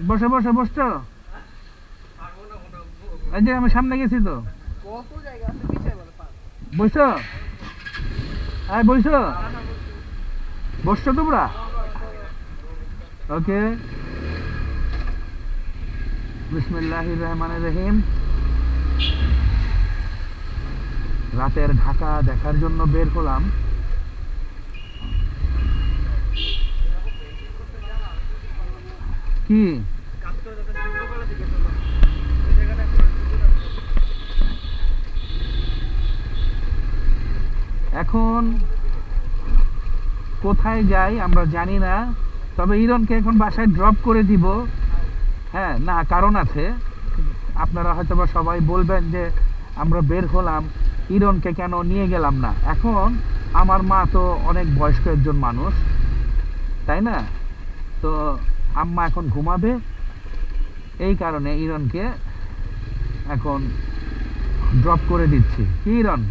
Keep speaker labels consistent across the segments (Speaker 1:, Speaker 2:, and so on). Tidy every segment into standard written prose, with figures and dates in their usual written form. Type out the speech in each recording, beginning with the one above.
Speaker 1: বসে বসে বসছো? এই যে আমি সামনে গেছি তো। বসছো? হ্যাঁ বসছো? বসছো তোমরা? ওকে। বিসমিল্লাহির রহমানির রহিম। রাতের ঢাকা দেখার জন্য বের হলাম। কি এখন কোথায় যাই আমরা জানি না, তবে ইরনকে এখন বাসায় ড্রপ করে দিব। হ্যাঁ, না কারণ আছে। আপনারা হয়তো বা সবাই বলবেন যে আমরা বের হলাম, ইরনকে কেন নিয়ে গেলাম না। এখন আমার মা তো অনেক বয়স্ক একজন মানুষ, তাই না? তো আম্মা এখন ঘুমাবে, এই কারণে ইরনকে এখন ড্রপ করে দিচ্ছি। কি ইরন?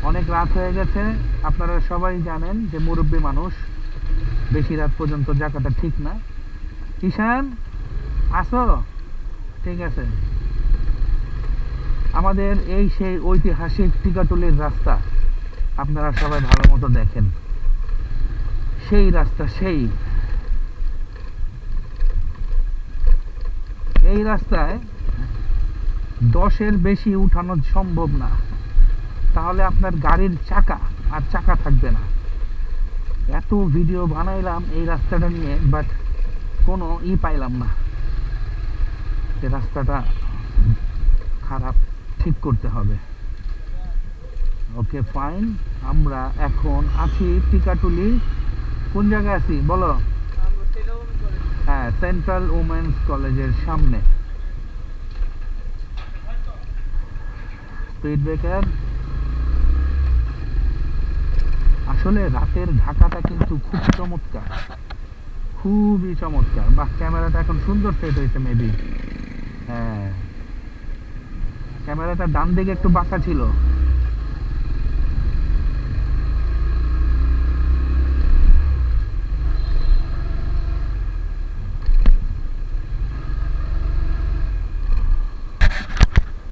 Speaker 1: অনেক রাত হয়ে গেছে। আপনারা সবাই জানেন যে মুরব্বী মানুষ বেশি রাত পর্যন্ত জায়গাটা ঠিক না। ঈশান, আসো? ঠিক আছে। আমাদের এই সেই ঐতিহাসিক টিকাটুলির রাস্তা আপনারা সবাই ভালো মতো দেখেন। সেই রাস্তা, সেই এই রাস্তায় 10-এর বেশি উঠানো সম্ভব না, তাহলে আপনার গাড়ির চাকা আর চাকা থাকবে না। এত ভিডিও বানাইলাম এই রাস্তাটা নিয়ে, বাট কোনো পাইলাম না। যে রাস্তাটা খারাপ, ঠিক করতে হবে। Okay fine. আমরা এখন আছি টিকাটুলি। কোন জায়গায় আছি বলো? হ্যাঁ, সেন্ট্রাল উমেন্স কলেজের সামনে। Speed breaker. আসলে রাতের ঢাকাটা কিন্তু খুব চমৎকার, খুবই চমৎকার। বাহ, ক্যামেরাটা এখন সুন্দর সেট হয়েছে মেবি। হ্যাঁ, ক্যামেরাটা ডান দিকে একটু বাঁকা ছিল।